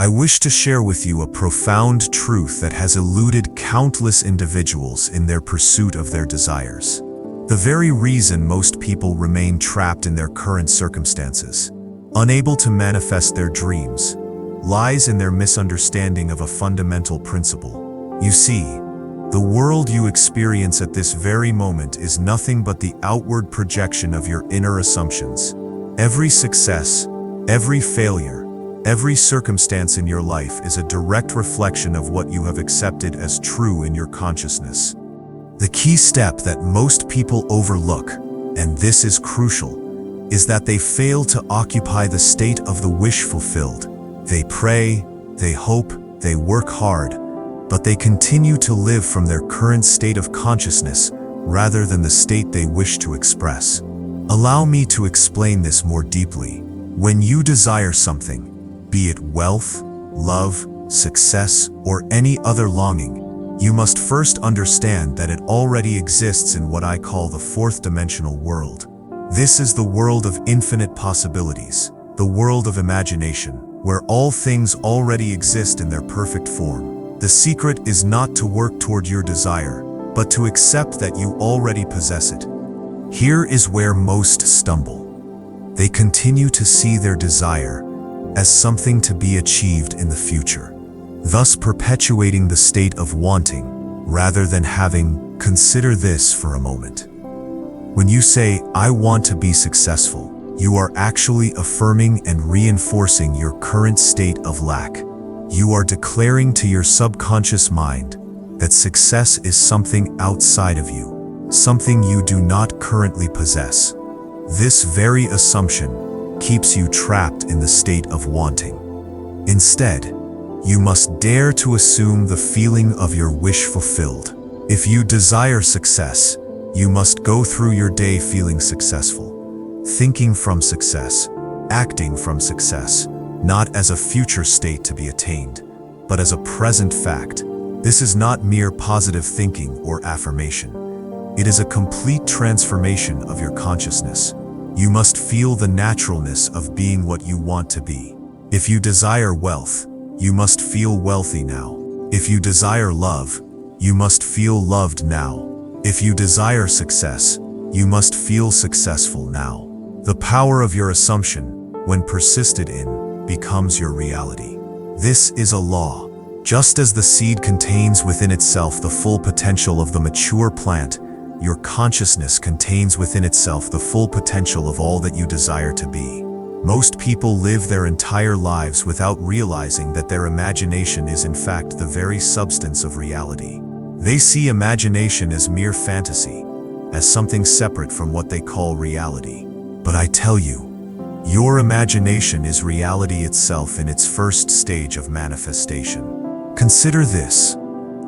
I wish to share with you a profound truth that has eluded countless individuals in their pursuit of their desires. The very reason most people remain trapped in their current circumstances, unable to manifest their dreams, lies in their misunderstanding of a fundamental principle. You see, the world you experience at this very moment is nothing but the outward projection of your inner assumptions. Every success, every failure, every circumstance in your life is a direct reflection of what you have accepted as true in your consciousness. The key step that most people overlook, and this is crucial, is that they fail to occupy the state of the wish fulfilled. They pray, they hope, they work hard, but they continue to live from their current state of consciousness rather than the state they wish to express. Allow me to explain this more deeply. When you desire something, be it wealth, love, success, or any other longing, you must first understand that it already exists in what I call the fourth dimensional world. This is the world of infinite possibilities, the world of imagination, where all things already exist in their perfect form. The secret is not to work toward your desire, but to accept that you already possess it. Here is where most stumble. They continue to see their desire as something to be achieved in the future, thus perpetuating the state of wanting rather than having. Consider this for a moment. When you say, "I want to be successful," you are actually affirming and reinforcing your current state of lack. You are declaring to your subconscious mind that success is something outside of you, something you do not currently possess. This very assumption keeps you trapped in the state of wanting. Instead, you must dare to assume the feeling of your wish fulfilled. If you desire success, you must go through your day feeling successful, thinking from success, acting from success, not as a future state to be attained, but as a present fact. This is not mere positive thinking or affirmation. It is a complete transformation of your consciousness. You must feel the naturalness of being what you want to be. If you desire wealth, you must feel wealthy now. If you desire love, you must feel loved now. If you desire success, you must feel successful now. The power of your assumption, when persisted in, becomes your reality. This is a law. Just as the seed contains within itself the full potential of the mature plant, your consciousness contains within itself the full potential of all that you desire to be. Most people live their entire lives without realizing that their imagination is in fact the very substance of reality. They see imagination as mere fantasy, as something separate from what they call reality. But I tell you, your imagination is reality itself in its first stage of manifestation. Consider this.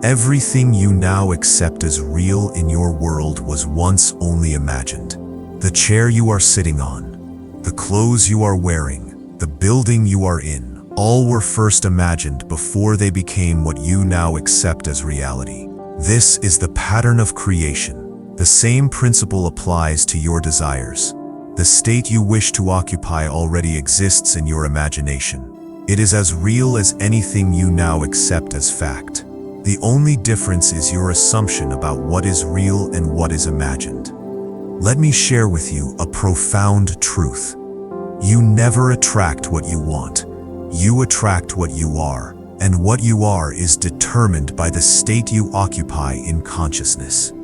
Everything you now accept as real in your world was once only imagined. The chair you are sitting on, the clothes you are wearing, the building you are in, all were first imagined before they became what you now accept as reality. This is the pattern of creation. The same principle applies to your desires. The state you wish to occupy already exists in your imagination. It is as real as anything you now accept as fact. The only difference is your assumption about what is real and what is imagined. Let me share with you a profound truth. You never attract what you want. You attract what you are, and what you are is determined by the state you occupy in consciousness.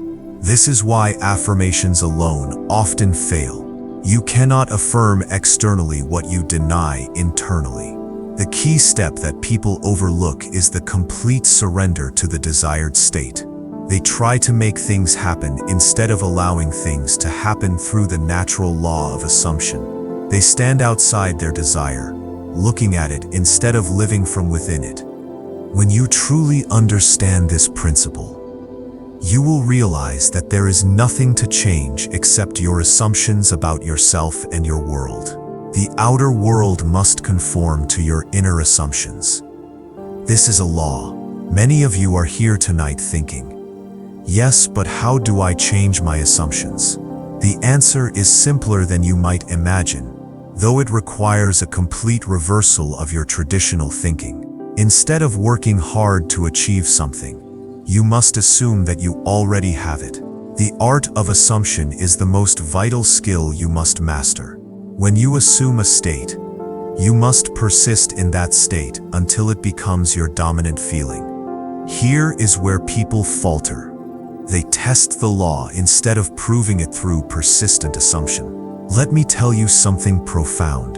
This is why affirmations alone often fail. You cannot affirm externally what you deny internally. The key step that people overlook is the complete surrender to the desired state. They try to make things happen instead of allowing things to happen through the natural law of assumption. They stand outside their desire, looking at it instead of living from within it. When you truly understand this principle, you will realize that there is nothing to change except your assumptions about yourself and your world. The outer world must conform to your inner assumptions. This is a law. Many of you are here tonight thinking, yes, but how do I change my assumptions? The answer is simpler than you might imagine. though it requires a complete reversal of your traditional thinking. Instead of working hard to achieve something, you must assume that you already have it. The art of assumption is the most vital skill you must master. When you assume a state, you must persist in that state until it becomes your dominant feeling. Here is where people falter. They test the law instead of proving it through persistent assumption. Let me tell you something profound.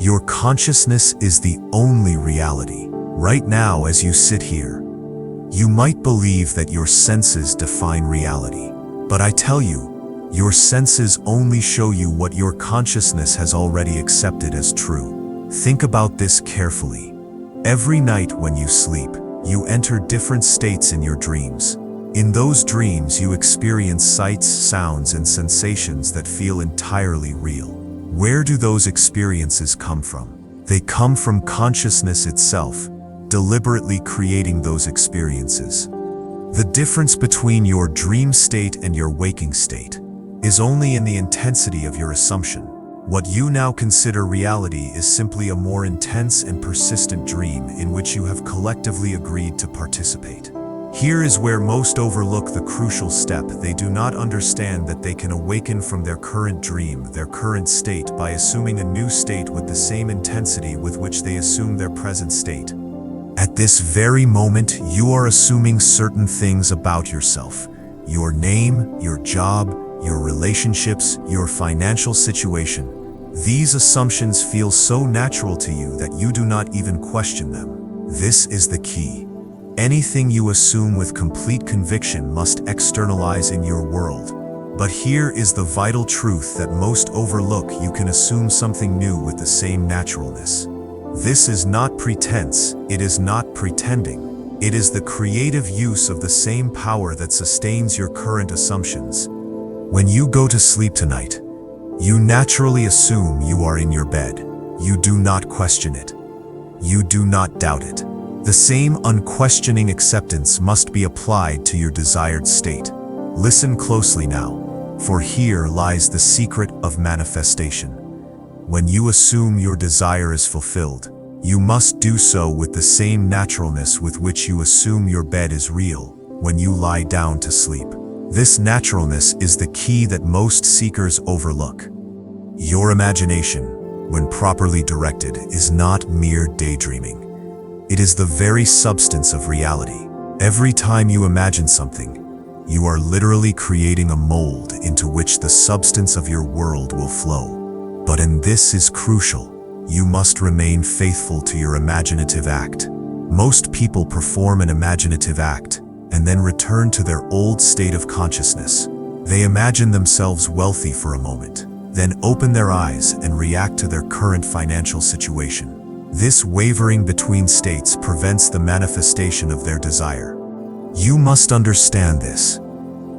Your consciousness is the only reality. Right now, as you sit here, you might believe that your senses define reality. But I tell you, your senses only show you what your consciousness has already accepted as true. Think about this carefully. Every night when you sleep, you enter different states in your dreams. In those dreams, you experience sights, sounds, and sensations that feel entirely real. Where do those experiences come from? They come from consciousness itself, deliberately creating those experiences. The difference between your dream state and your waking state is only in the intensity of your assumption. What you now consider reality is simply a more intense and persistent dream in which you have collectively agreed to participate. Here is where most overlook the crucial step. They do not understand that they can awaken from their current dream, their current state, by assuming a new state with the same intensity with which they assume their present state. At this very moment, you are assuming certain things about yourself. Your name, your job, your relationships, your financial situation. These assumptions feel so natural to you that you do not even question them. This is the key. Anything you assume with complete conviction must externalize in your world. But here is the vital truth that most overlook: you can assume something new with the same naturalness. This is not pretense, it is not pretending. It is the creative use of the same power that sustains your current assumptions. When you go to sleep tonight, you naturally assume you are in your bed. You do not question it. You do not doubt it. The same unquestioning acceptance must be applied to your desired state. Listen closely now, for here lies the secret of manifestation. When you assume your desire is fulfilled, you must do so with the same naturalness with which you assume your bed is real when you lie down to sleep. This naturalness is the key that most seekers overlook. Your imagination, when properly directed, is not mere daydreaming. It is the very substance of reality. Every time you imagine something, you are literally creating a mold into which the substance of your world will flow. But and this is crucial, you must remain faithful to your imaginative act. Most people perform an imaginative act and then return to their old state of consciousness. They imagine themselves wealthy for a moment, then open their eyes and react to their current financial situation. This wavering between states prevents the manifestation of their desire. You must understand this.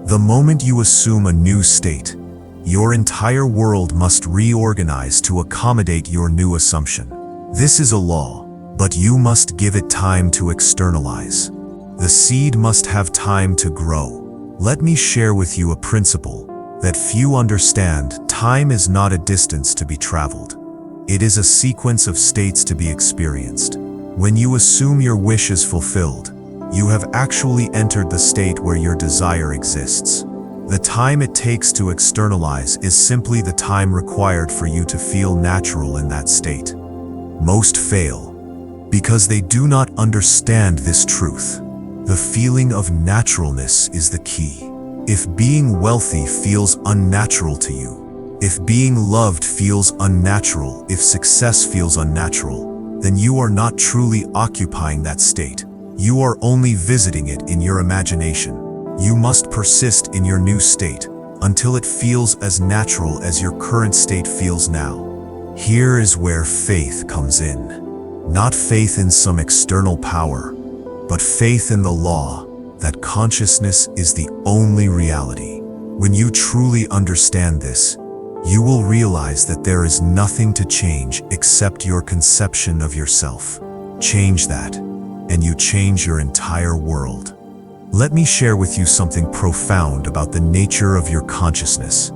The moment you assume a new state, your entire world must reorganize to accommodate your new assumption. This is a law, but you must give it time to externalize. The seed must have time to grow. Let me share with you a principle that few understand. Time is not a distance to be traveled. It is a sequence of states to be experienced. When you assume your wish is fulfilled, you have actually entered the state where your desire exists. The time it takes to externalize is simply the time required for you to feel natural in that state. Most fail because they do not understand this truth. The feeling of naturalness is the key. If being wealthy feels unnatural to you, if being loved feels unnatural, if success feels unnatural, then you are not truly occupying that state. You are only visiting it in your imagination. You must persist in your new state until it feels as natural as your current state feels now. Here is where faith comes in. Not faith in some external power, but faith in the law that consciousness is the only reality. When you truly understand this, you will realize that there is nothing to change except your conception of yourself. Change that, and you change your entire world. Let me share with you something profound about the nature of your consciousness,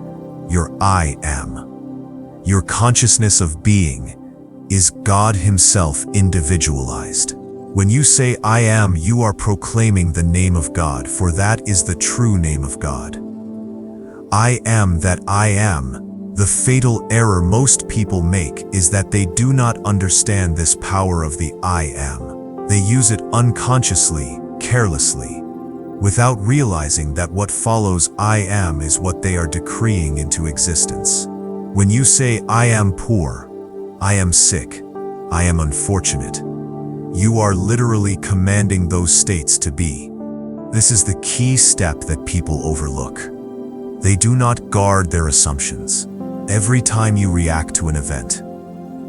your I am. Your consciousness of being is God Himself individualized. When you say I am, you are proclaiming the name of God, for that is the true name of God. I am that I am. The fatal error most people make is that they do not understand this power of the I am. They use it unconsciously, carelessly, without realizing that what follows I am is what they are decreeing into existence. When you say I am poor, I am sick, I am unfortunate, you are literally commanding those states to be. This is the key step that people overlook. They do not guard their assumptions. Every time you react to an event,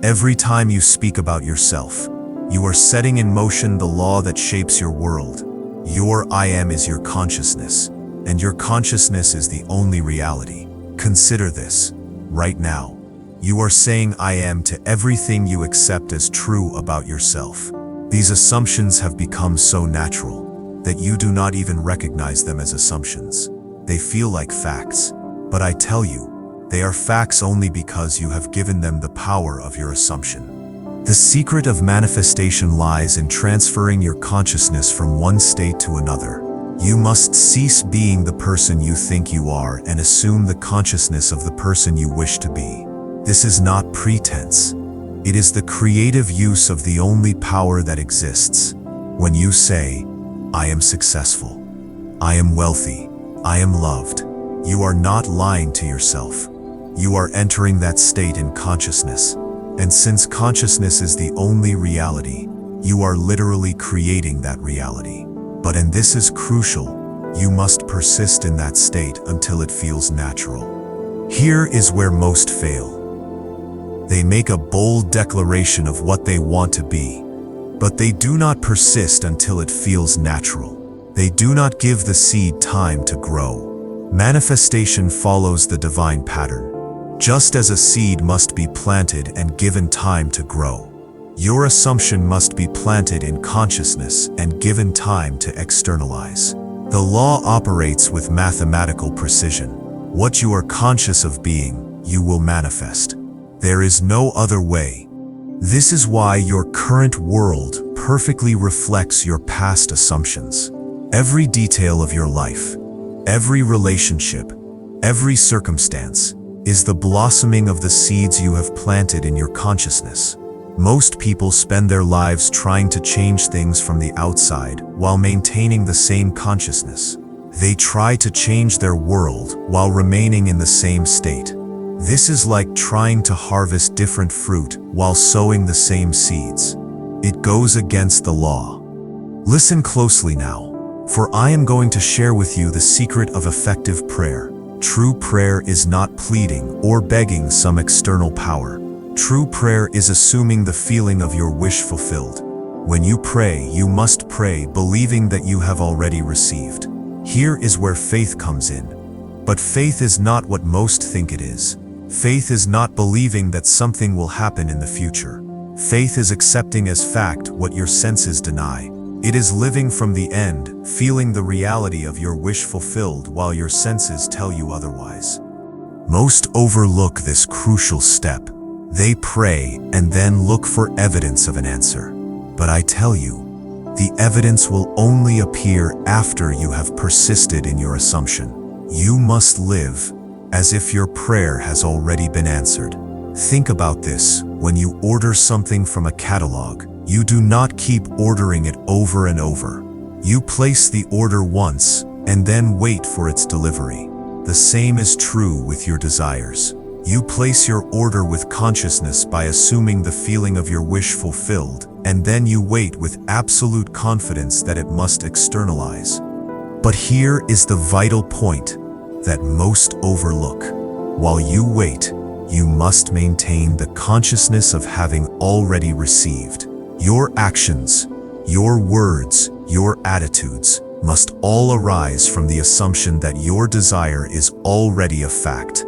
every time you speak about yourself, you are setting in motion the law that shapes your world. Your I am is your consciousness, and your consciousness is the only reality. Consider this. Right now, you are saying I am to everything you accept as true about yourself. These assumptions have become so natural that you do not even recognize them as assumptions. They feel like facts, but I tell you, they are facts only because you have given them the power of your assumption. The secret of manifestation lies in transferring your consciousness from one state to another. You must cease being the person you think you are and assume the consciousness of the person you wish to be. This is not pretense. It is the creative use of the only power that exists. When you say, I am successful, I am wealthy, I am loved, you are not lying to yourself. You are entering that state in consciousness. And since consciousness is the only reality, you are literally creating that reality. But and this is crucial, you must persist in that state until it feels natural. Here is where most fail. They make a bold declaration of what they want to be, but they do not persist until it feels natural. They do not give the seed time to grow. Manifestation follows the divine pattern. Just as a seed must be planted and given time to grow, your assumption must be planted in consciousness and given time to externalize. The law operates with mathematical precision. What you are conscious of being, you will manifest. There is no other way. This is why your current world perfectly reflects your past assumptions. Every detail of your life, every relationship, every circumstance is the blossoming of the seeds you have planted in your consciousness. Most people spend their lives trying to change things from the outside while maintaining the same consciousness. They try to change their world while remaining in the same state. This is like trying to harvest different fruit while sowing the same seeds. It goes against the law. Listen closely now, for I am going to share with you the secret of effective prayer. True prayer is not pleading or begging some external power. True prayer is assuming the feeling of your wish fulfilled. When you pray, you must pray believing that you have already received. Here is where faith comes in. But faith is not what most think it is. Faith is not believing that something will happen in the future. Faith is accepting as fact what your senses deny. It is living from the end, feeling the reality of your wish fulfilled while your senses tell you otherwise. Most overlook this crucial step. They pray and then look for evidence of an answer. But I tell you, the evidence will only appear after you have persisted in your assumption. You must live as if your prayer has already been answered. Think about this. When you order something from a catalog, you do not keep ordering it over and over. You place the order once and then wait for its delivery. The same is true with your desires. You place your order with consciousness by assuming the feeling of your wish fulfilled, and then you wait with absolute confidence that it must externalize. But here is the vital point that most overlook. While you wait, you must maintain the consciousness of having already received. Your actions, your words, your attitudes must all arise from the assumption that your desire is already a fact.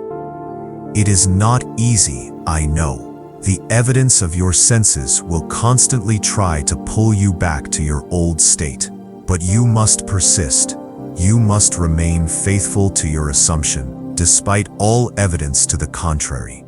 It is not easy, I know. The evidence of your senses will constantly try to pull you back to your old state, but you must persist. You must remain faithful to your assumption, despite all evidence to the contrary.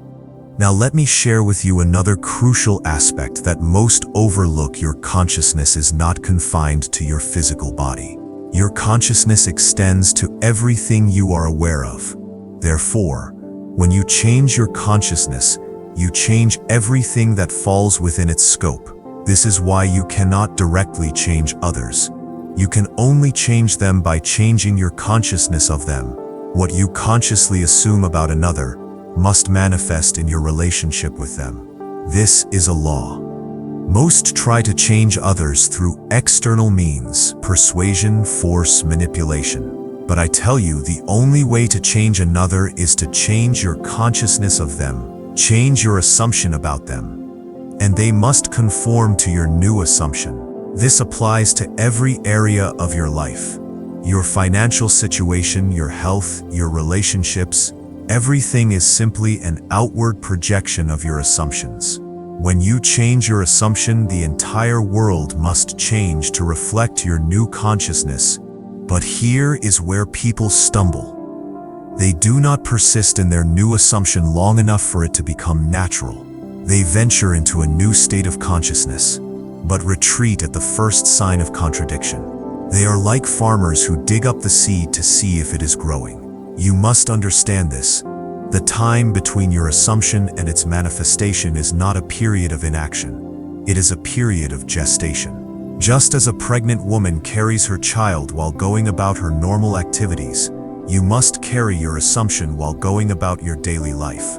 Now let me share with you another crucial aspect that most overlook. Your consciousness is not confined to your physical body. Your consciousness extends to everything you are aware of. Therefore, when you change your consciousness, you change everything that falls within its scope. This is why you cannot directly change others. You can only change them by changing your consciousness of them. What you consciously assume about another must manifest in your relationship with them. This is a law. Most try to change others through external means, persuasion, force, manipulation. But I tell you, the only way to change another is to change your consciousness of them, change your assumption about them, and they must conform to your new assumption. This applies to every area of your life. Your financial situation, your health, your relationships, everything is simply an outward projection of your assumptions. When you change your assumption, the entire world must change to reflect your new consciousness. But here is where people stumble. They do not persist in their new assumption long enough for it to become natural. They venture into a new state of consciousness, but retreat at the first sign of contradiction. They are like farmers who dig up the seed to see if it is growing. You must understand this. The time between your assumption and its manifestation is not a period of inaction. It is a period of gestation. Just as a pregnant woman carries her child while going about her normal activities, you must carry your assumption while going about your daily life.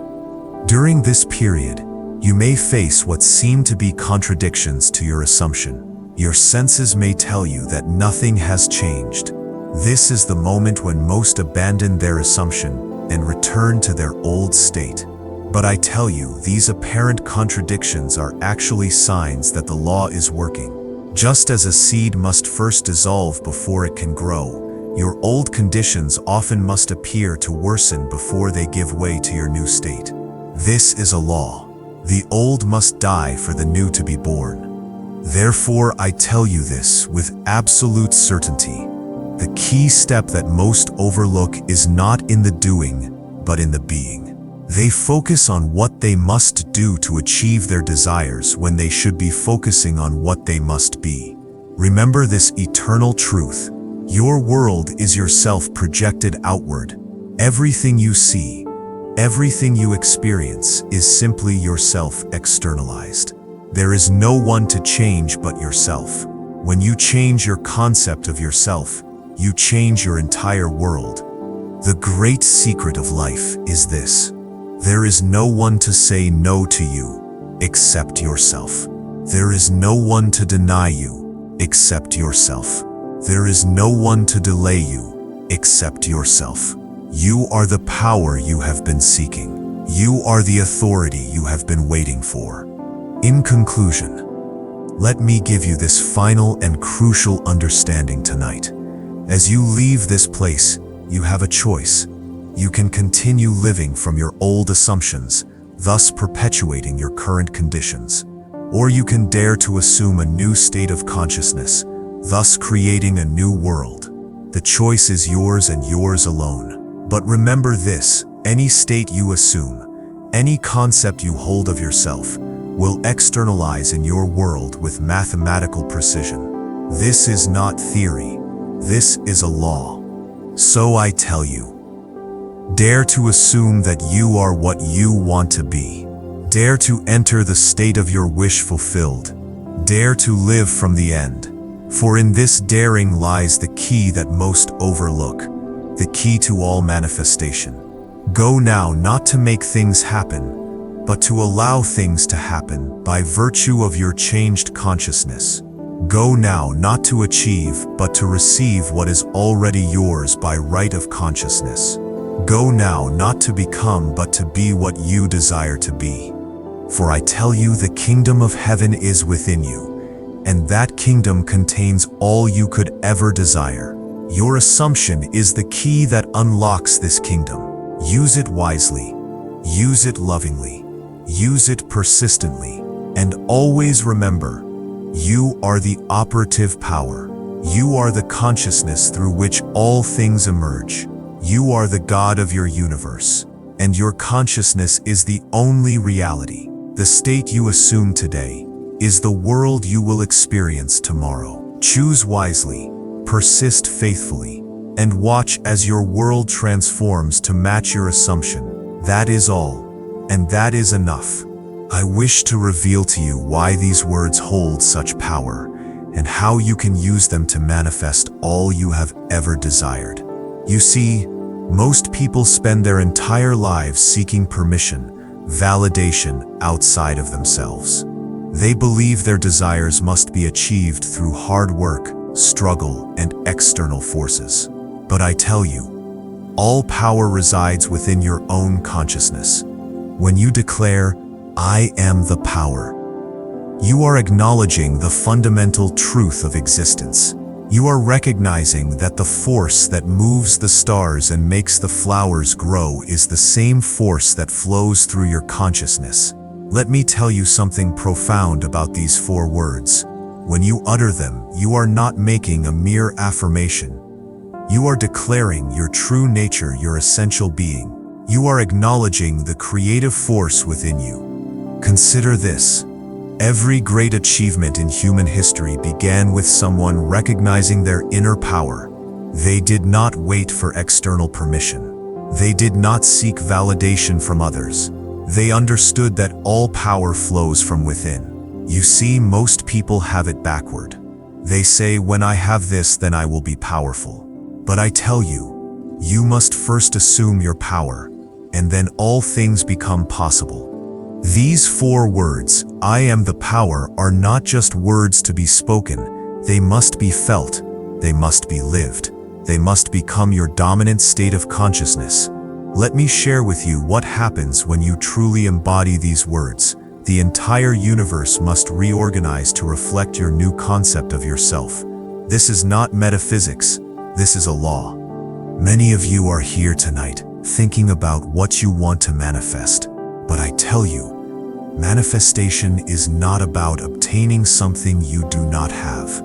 During this period, you may face what seem to be contradictions to your assumption. Your senses may tell you that nothing has changed. This is the moment when most abandon their assumption and return to their old state. But I tell you, these apparent contradictions are actually signs that the law is working. Just as a seed must first dissolve before it can grow, your old conditions often must appear to worsen before they give way to your new state. This is a law. The old must die for the new to be born. Therefore, I tell you this with absolute certainty. The key step that most overlook is not in the doing, but in the being. They focus on what they must do to achieve their desires when they should be focusing on what they must be. Remember this eternal truth. Your world is yourself projected outward. Everything you see, everything you experience is simply yourself externalized. There is no one to change but yourself. When you change your concept of yourself, you change your entire world. The great secret of life is this. There is no one to say no to you except yourself. There is no one to deny you except yourself. There is no one to delay you except yourself. You are the power you have been seeking. You are the authority you have been waiting for. In conclusion, let me give you this final and crucial understanding tonight. As you leave this place, you have a choice. You can continue living from your old assumptions, thus perpetuating your current conditions. Or you can dare to assume a new state of consciousness, thus creating a new world. The choice is yours and yours alone. But remember this, any state you assume, any concept you hold of yourself, will externalize in your world with mathematical precision. This is not theory. This is a law. So I tell you, dare to assume that you are what you want to be. Dare to enter the state of your wish fulfilled. Dare to live from the end. For in this daring lies the key that most overlook, the key to all manifestation. Go now not to make things happen, but to allow things to happen by virtue of your changed consciousness. Go now not to achieve, but to receive what is already yours by right of consciousness. Go now not to become, but to be what you desire to be. For I tell you, the kingdom of heaven is within you, and that kingdom contains all you could ever desire. Your assumption is the key that unlocks this kingdom. Use it wisely, use it lovingly, use it persistently, and always remember, you are the operative power. You are the consciousness through which all things emerge. You are the God of your universe, and your consciousness is the only reality. The state you assume today is the world you will experience tomorrow. Choose wisely, persist faithfully, and watch as your world transforms to match your assumption. That is all, and that is enough. I wish to reveal to you why these words hold such power, and how you can use them to manifest all you have ever desired. You see, most people spend their entire lives seeking permission, validation outside of themselves. They believe their desires must be achieved through hard work, struggle, and external forces. But I tell you, all power resides within your own consciousness. When you declare, "I am the power," you are acknowledging the fundamental truth of existence. You are recognizing that the force that moves the stars and makes the flowers grow is the same force that flows through your consciousness. Let me tell you something profound about these 4 words. When you utter them, you are not making a mere affirmation. You are declaring your true nature, your essential being. You are acknowledging the creative force within you. Consider this. Every great achievement in human history began with someone recognizing their inner power. They did not wait for external permission. They did not seek validation from others. They understood that all power flows from within. You see, most people have it backward. They say, "When I have this, then I will be powerful." But I tell you, you must first assume your power, and then all things become possible. These 4 words, "I am the power," are not just words to be spoken. They must be felt. They must be lived. They must become your dominant state of consciousness. Let me share with you what happens when you truly embody these words. The entire universe must reorganize to reflect your new concept of yourself. This is not metaphysics. This is a law. Many of you are here tonight, thinking about what you want to manifest. But I tell you, manifestation is not about obtaining something you do not have.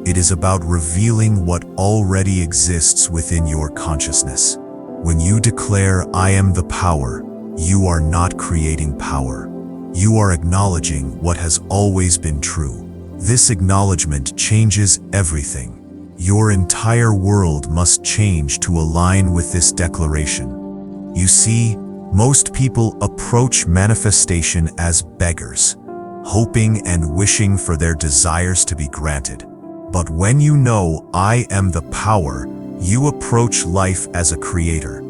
It is about revealing what already exists within your consciousness. When you declare, "I am the power," you are not creating power. You are acknowledging what has always been true. This acknowledgement changes everything. Your entire world must change to align with this declaration. You see, most people approach manifestation as beggars, hoping and wishing for their desires to be granted. But when you know, "I am the power," you approach life as a creator,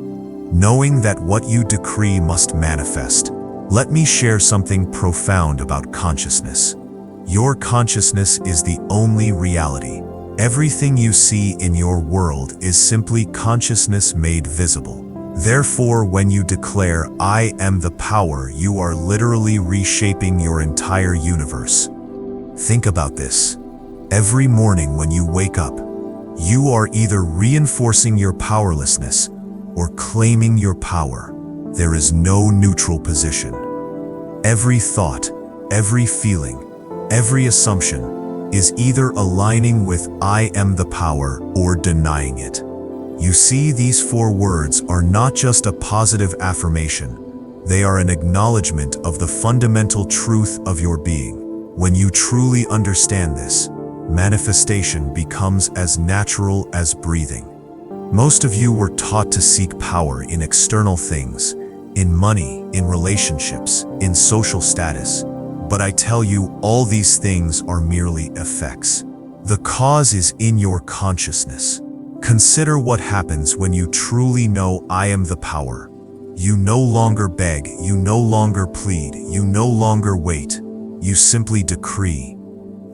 knowing that what you decree must manifest. Let me share something profound about consciousness. Your consciousness is the only reality. Everything you see in your world is simply consciousness made visible. Therefore, when you declare, "I am the power," you are literally reshaping your entire universe. Think about this. Every morning when you wake up, you are either reinforcing your powerlessness or claiming your power. There is no neutral position. Every thought, every feeling, every assumption is either aligning with "I am the power" or denying it. You see, these 4 words are not just a positive affirmation. They are an acknowledgement of the fundamental truth of your being. When you truly understand this, manifestation becomes as natural as breathing. Most of you were taught to seek power in external things, in money, in relationships, in social status. But I tell you, all these things are merely effects. The cause is in your consciousness. Consider what happens when you truly know, "I am the power." You no longer beg, you no longer plead, you no longer wait. You simply decree.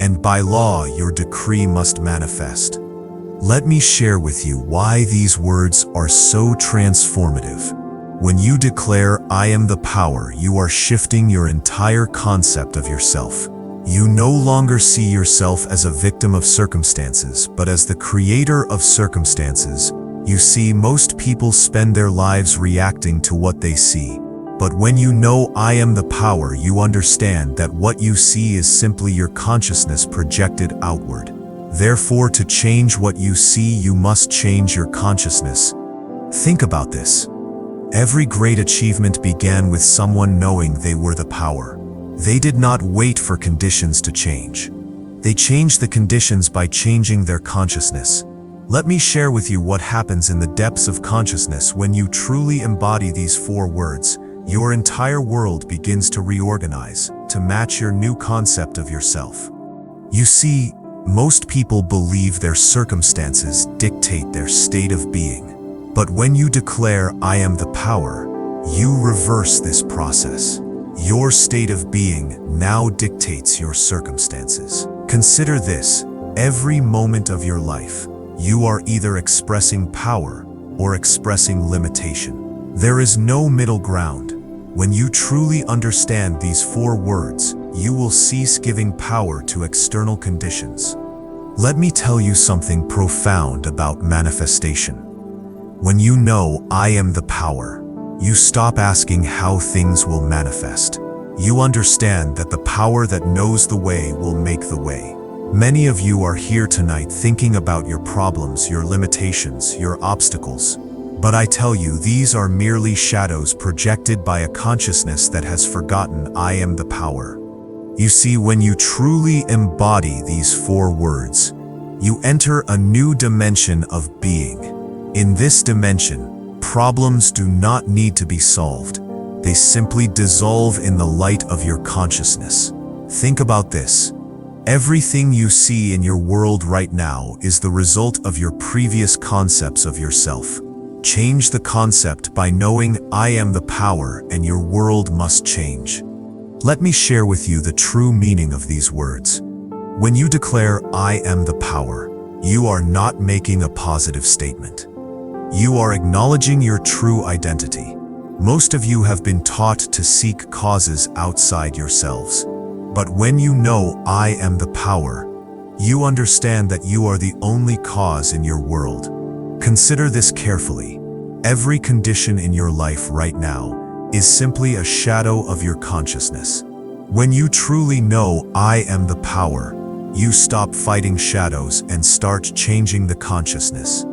And by law, your decree must manifest. Let me share with you why these words are so transformative. When you declare, "I am the power," you are shifting your entire concept of yourself. You no longer see yourself as a victim of circumstances, but as the creator of circumstances. You see, most people spend their lives reacting to what they see. But when you know, "I am the power," you understand that what you see is simply your consciousness projected outward. Therefore, to change what you see, you must change your consciousness. Think about this. Every great achievement began with someone knowing they were the power. They did not wait for conditions to change. They changed the conditions by changing their consciousness. Let me share with you what happens in the depths of consciousness when you truly embody these 4 words. Your entire world begins to reorganize, to match your new concept of yourself. You see, most people believe their circumstances dictate their state of being. But when you declare, "I am the power," you reverse this process. Your state of being now dictates your circumstances. Consider this: every moment of your life, you are either expressing power or expressing limitation. There is no middle ground. When you truly understand these 4 words, you will cease giving power to external conditions. Let me tell you something profound about manifestation. When you know, "I am the power," you stop asking how things will manifest. You understand that the power that knows the way will make the way. Many of you are here tonight thinking about your problems, your limitations, your obstacles. But I tell you, these are merely shadows projected by a consciousness that has forgotten "I am the power." You see, when you truly embody these 4 words, you enter a new dimension of being. In this dimension, problems do not need to be solved. They simply dissolve in the light of your consciousness. Think about this. Everything you see in your world right now is the result of your previous concepts of yourself. Change the concept by knowing, "I am the power," and your world must change. Let me share with you the true meaning of these words. When you declare, "I am the power," you are not making a positive statement. You are acknowledging your true identity. Most of you have been taught to seek causes outside yourselves. But when you know, "I am the power," you understand that you are the only cause in your world. Consider this carefully. Every condition in your life right now is simply a shadow of your consciousness. When you truly know, "I am the power," you stop fighting shadows and start changing the consciousness.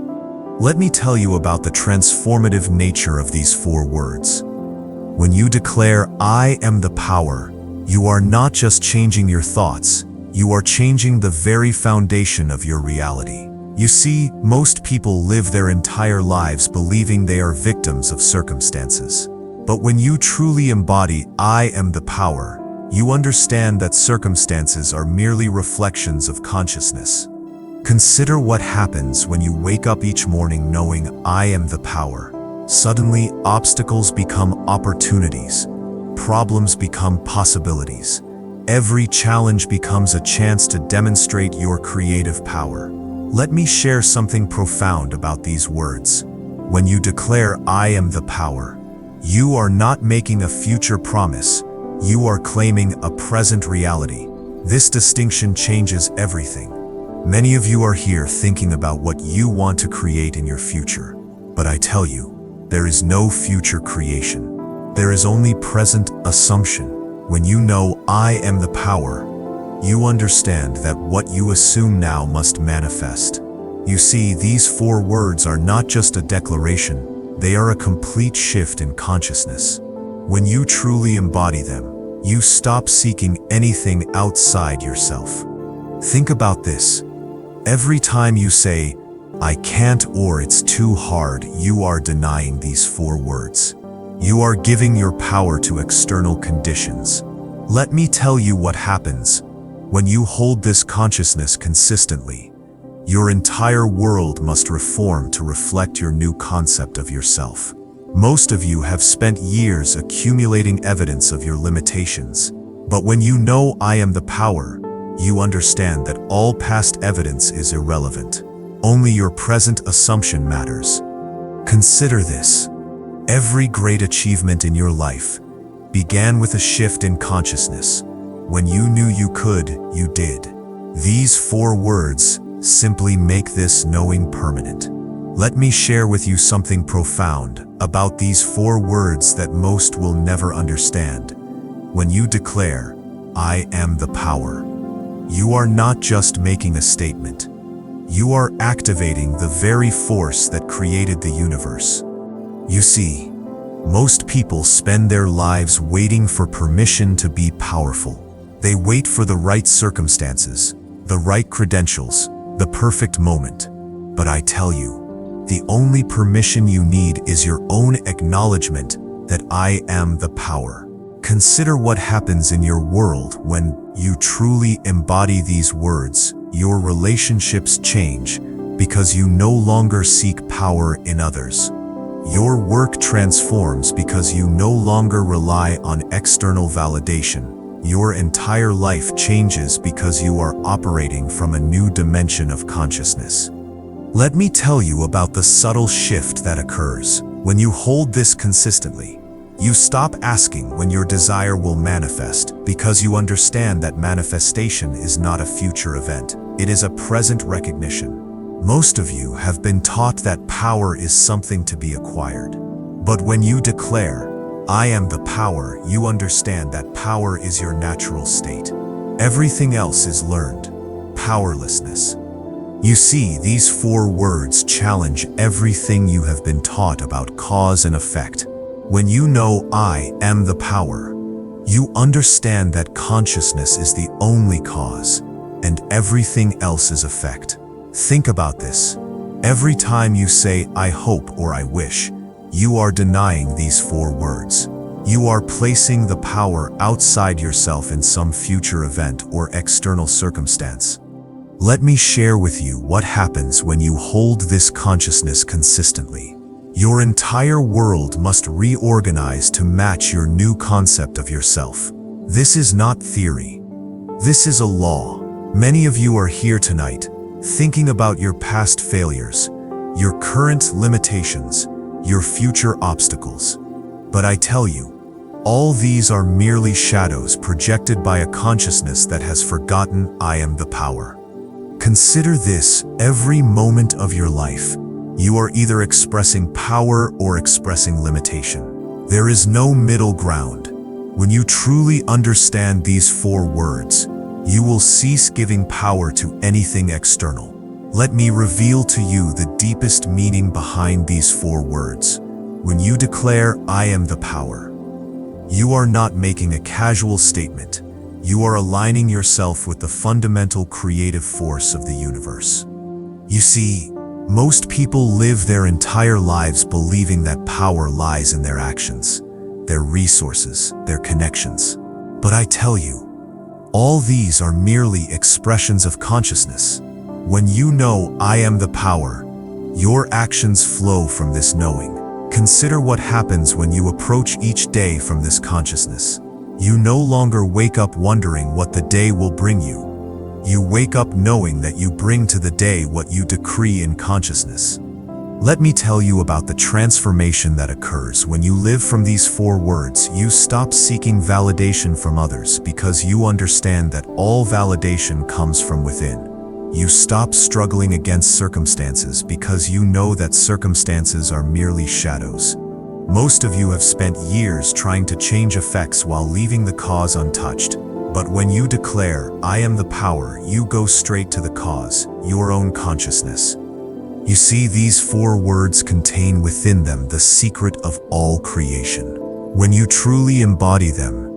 Let me tell you about the transformative nature of these 4 words. When you declare, "I am the power," you are not just changing your thoughts, you are changing the very foundation of your reality. You see, most people live their entire lives believing they are victims of circumstances. But when you truly embody, "I am the power," you understand that circumstances are merely reflections of consciousness. Consider what happens when you wake up each morning knowing, "I am the power." Suddenly, obstacles become opportunities. Problems become possibilities. Every challenge becomes a chance to demonstrate your creative power. Let me share something profound about these words. When you declare, "I am the power," you are not making a future promise. You are claiming a present reality. This distinction changes everything. Many of you are here thinking about what you want to create in your future. But I tell you, there is no future creation. There is only present assumption. When you know, "I am the power," you understand that what you assume now must manifest. You see, these 4 words are not just a declaration, they are a complete shift in consciousness. When you truly embody them, you stop seeking anything outside yourself. Think about this. Every time you say, "I can't" or "it's too hard," you are denying these 4 words. You are giving your power to external conditions. Let me tell you what happens when you hold this consciousness consistently. Your entire world must reform to reflect your new concept of yourself. Most of you have spent years accumulating evidence of your limitations. But when you know, "I am the power," you understand that all past evidence is irrelevant. Only your present assumption matters. Consider this. Every great achievement in your life began with a shift in consciousness. When you knew you could, you did. These 4 words simply make this knowing permanent. Let me share with you something profound about these 4 words that most will never understand. When you declare, "I am the power," you are not just making a statement. You are activating the very force that created the universe. You see, Most people spend their lives waiting for permission to be powerful. They wait for the right circumstances, the right credentials, the perfect moment. But I tell you, the only permission you need is your own acknowledgement that I am the power. Consider what happens in your world when you truly embody these words. Your relationships change because you no longer seek power in others. Your work transforms because you no longer rely on external validation. Your entire life changes because you are operating from a new dimension of consciousness. Let me tell you about the subtle shift that occurs when you hold this consistently. You stop asking when your desire will manifest because you understand that manifestation is not a future event. It is a present recognition. Most of you have been taught that power is something to be acquired. But when you declare, I am the power, you understand that power is your natural state. Everything else is learned. Powerlessness. You see, these 4 words challenge everything you have been taught about cause and effect. When you know I am the power, you understand that consciousness is the only cause, and everything else is effect. Think about this. Every time you say, I hope or I wish, you are denying these 4 words. You are placing the power outside yourself in some future event or external circumstance. Let me share with you what happens when you hold this consciousness consistently. Your entire world must reorganize to match your new concept of yourself. This is not theory. This is a law. Many of you are here tonight, thinking about your past failures, your current limitations, your future obstacles. But I tell you, all these are merely shadows projected by a consciousness that has forgotten I am the power. Consider this: every moment of your life, you are either expressing power or expressing limitation. There is no middle ground. When you truly understand these 4 words, you will cease giving power to anything external. Let me reveal to you the deepest meaning behind these 4 words. When you declare, I am the power, you are not making a casual statement. You are aligning yourself with the fundamental creative force of the universe. You see, most people live their entire lives believing that power lies in their actions, their resources, their connections. But I tell you, all these are merely expressions of consciousness. When you know I am the power, your actions flow from this knowing. Consider what happens when you approach each day from this consciousness. You no longer wake up wondering what the day will bring you. You wake up knowing that you bring to the day what you decree in consciousness. Let me tell you about the transformation that occurs when you live from these 4 words. You stop seeking validation from others because you understand that all validation comes from within. You stop struggling against circumstances because you know that circumstances are merely shadows. Most of you have spent years trying to change effects while leaving the cause untouched. But when you declare, I am the power, you go straight to the cause, your own consciousness. You see, these 4 words contain within them the secret of all creation. When you truly embody them,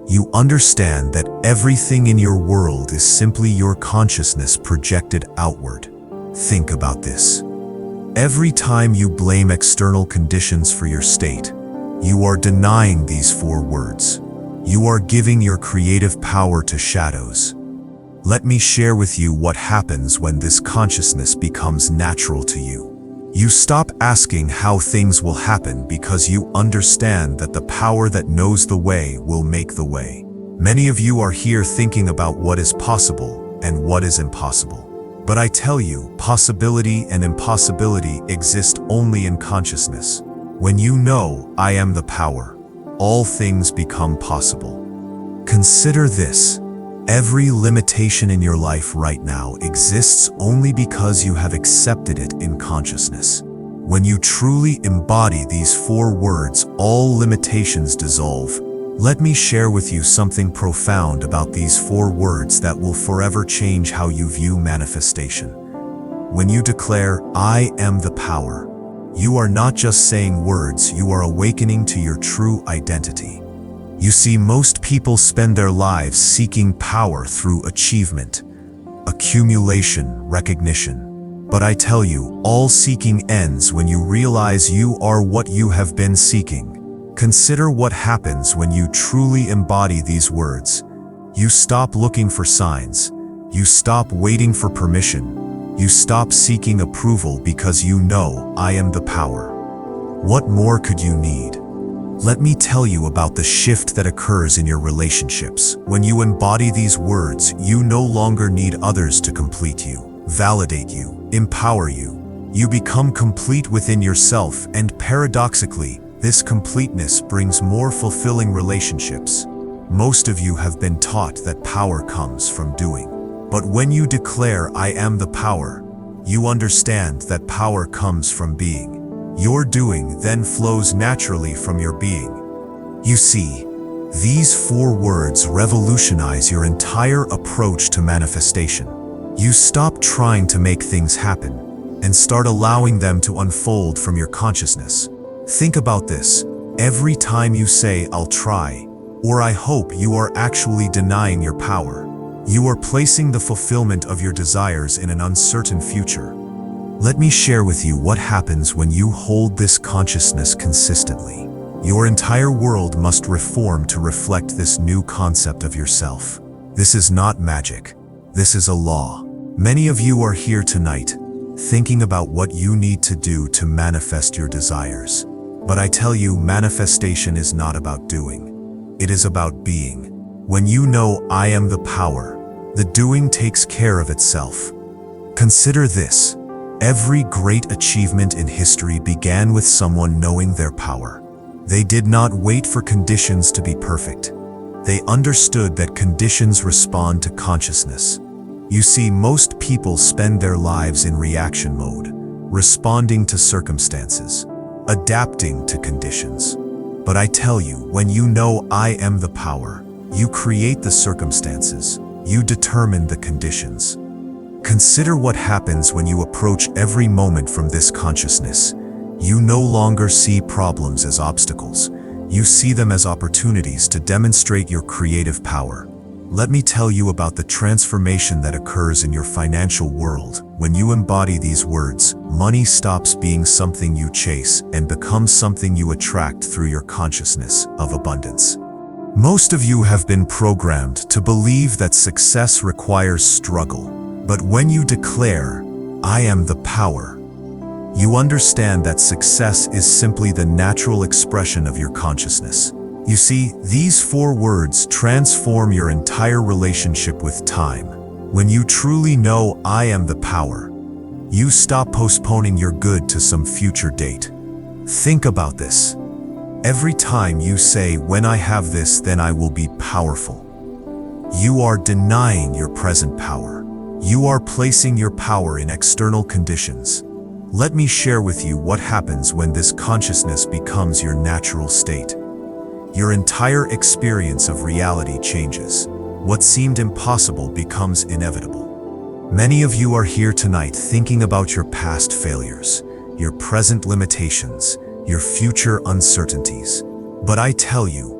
you understand that everything in your world is simply your consciousness projected outward. Think about this. Every time you blame external conditions for your state, you are denying these 4 words. You are giving your creative power to shadows. Let me share with you what happens when this consciousness becomes natural to you. You stop asking how things will happen because you understand that the power that knows the way will make the way. Many of you are here thinking about what is possible and what is impossible. But I tell you, possibility and impossibility exist only in consciousness. When you know, I am the power, all things become possible. Consider this. Every limitation in your life right now exists only because you have accepted it in consciousness. When you truly embody these 4 words, all limitations dissolve. Let me share with you something profound about these 4 words that will forever change how you view manifestation. When you declare, I am the power, You are not just saying words, you are awakening to your true identity. You see, most people spend their lives seeking power through achievement, accumulation, recognition. But I tell you, all seeking ends when you realize you are what you have been seeking. Consider what happens when you truly embody these words. You stop looking for signs. You stop waiting for permission. You stop seeking approval because you know, I am the power. What more could you need? Let me tell you about the shift that occurs in your relationships. When you embody these words, you no longer need others to complete you, validate you, empower you. You become complete within yourself, and paradoxically, this completeness brings more fulfilling relationships. Most of you have been taught that power comes from doing. But when you declare, I am the power, you understand that power comes from being. Your doing then flows naturally from your being. You see, these 4 words revolutionize your entire approach to manifestation. You stop trying to make things happen and start allowing them to unfold from your consciousness. Think about this. Every time you say, I'll try, or I hope, you are actually denying your power. You are placing the fulfillment of your desires in an uncertain future. Let me share with you what happens when you hold this consciousness consistently. Your entire world must reform to reflect this new concept of yourself. This is not magic. This is a law. Many of you are here tonight, thinking about what you need to do to manifest your desires. But I tell you, manifestation is not about doing. It is about being. When you know, I am the power, the doing takes care of itself. Consider this. Every great achievement in history began with someone knowing their power. They did not wait for conditions to be perfect. They understood that conditions respond to consciousness. You see, most people spend their lives in reaction mode, responding to circumstances, adapting to conditions. But I tell you, when you know I am the power, you create the circumstances, you determine the conditions. Consider what happens when you approach every moment from this consciousness. You no longer see problems as obstacles. You see them as opportunities to demonstrate your creative power. Let me tell you about the transformation that occurs in your financial world. When you embody these words, money stops being something you chase and becomes something you attract through your consciousness of abundance. Most of you have been programmed to believe that success requires struggle. But when you declare, I am the power, you understand that success is simply the natural expression of your consciousness. You see, these 4 words transform your entire relationship with time. When you truly know I am the power, you stop postponing your good to some future date. Think about this. Every time you say, when I have this, then I will be powerful, you are denying your present power. You are placing your power in external conditions. Let me share with you what happens when this consciousness becomes your natural state. Your entire experience of reality changes. What seemed impossible becomes inevitable. Many of you are here tonight thinking about your past failures, your present limitations, your future uncertainties. But I tell you,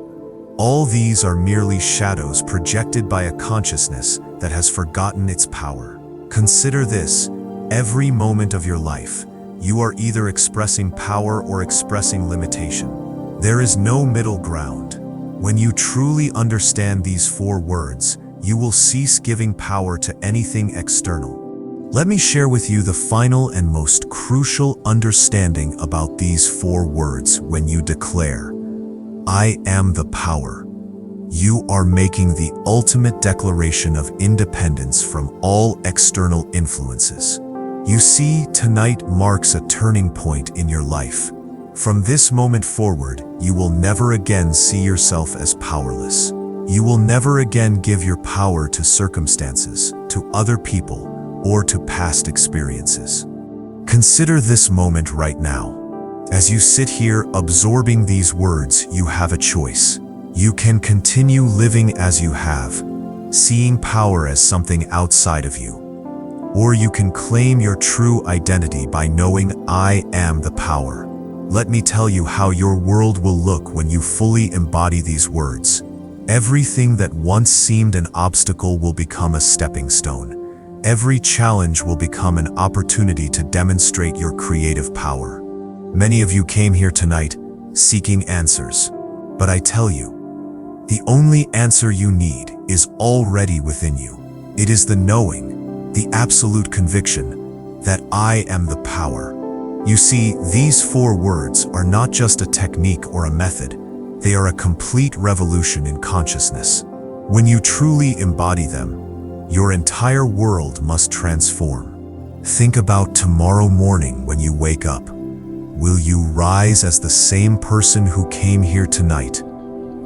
all these are merely shadows projected by a consciousness that has forgotten its power. Consider this. Every moment of your life, you are either expressing power or expressing limitation. There is no middle ground. When you truly understand these 4 words, you will cease giving power to anything external. Let me share with you the final and most crucial understanding about these 4 words. When you declare, I am the power, you are making the ultimate declaration of independence from all external influences. You see, tonight marks a turning point in your life. From this moment forward, you will never again see yourself as powerless. You will never again give your power to circumstances, to other people, or to past experiences. Consider this moment right now. As you sit here absorbing these words, you have a choice. You can continue living as you have, seeing power as something outside of you. or you can claim your true identity by knowing I am the power. Let me tell you how your world will look when you fully embody these words. Everything that once seemed an obstacle will become a stepping stone. Every challenge will become an opportunity to demonstrate your creative power. Many of you came here tonight seeking answers, but I tell you, the only answer you need is already within you. It is the knowing, the absolute conviction that I am the power. You see, these 4 words are not just a technique or a method. They are a complete revolution in consciousness. When you truly embody them, your entire world must transform. Think about tomorrow morning when you wake up. Will you rise as the same person who came here tonight?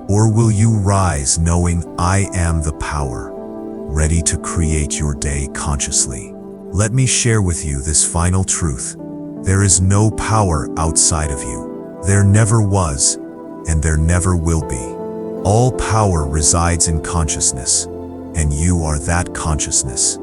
Or will you rise knowing I am the power, ready to create your day consciously? Let me share with you this final truth. There is no power outside of you. There never was, and there never will be. All power resides in consciousness, and you are that consciousness.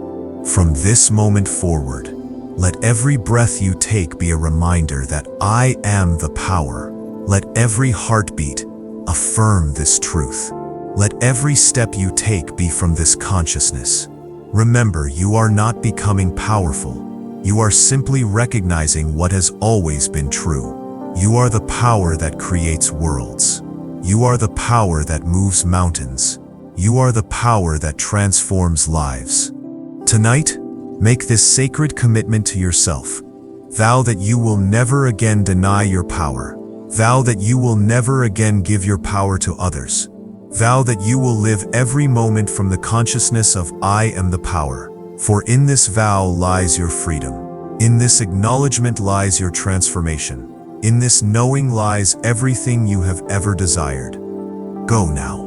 From this moment forward, let every breath you take be a reminder that I am the power. Let every heartbeat affirm this truth. Let every step you take be from this consciousness. Remember, you are not becoming powerful. You are simply recognizing what has always been true. You are the power that creates worlds. You are the power that moves mountains. You are the power that transforms lives. Tonight, make this sacred commitment to yourself. Vow that you will never again deny your power. Vow that you will never again give your power to others. Vow that you will live every moment from the consciousness of I am the power. For in this vow lies your freedom. In this acknowledgement lies your transformation. In this knowing lies everything you have ever desired. Go now.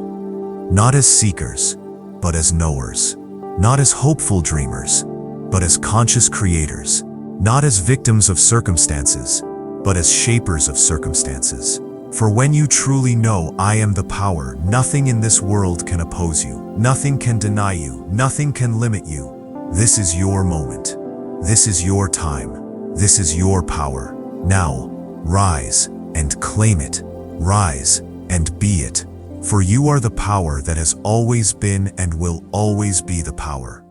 Not as seekers, but as knowers. Not as hopeful dreamers, but as conscious creators. Not as victims of circumstances, but as shapers of circumstances. For when you truly know I am the power, nothing in this world can oppose you. Nothing can deny you. Nothing can limit you. This is your moment. This is your time. This is your power. Now, rise and claim it. Rise and be it. For you are the power that has always been and will always be the power.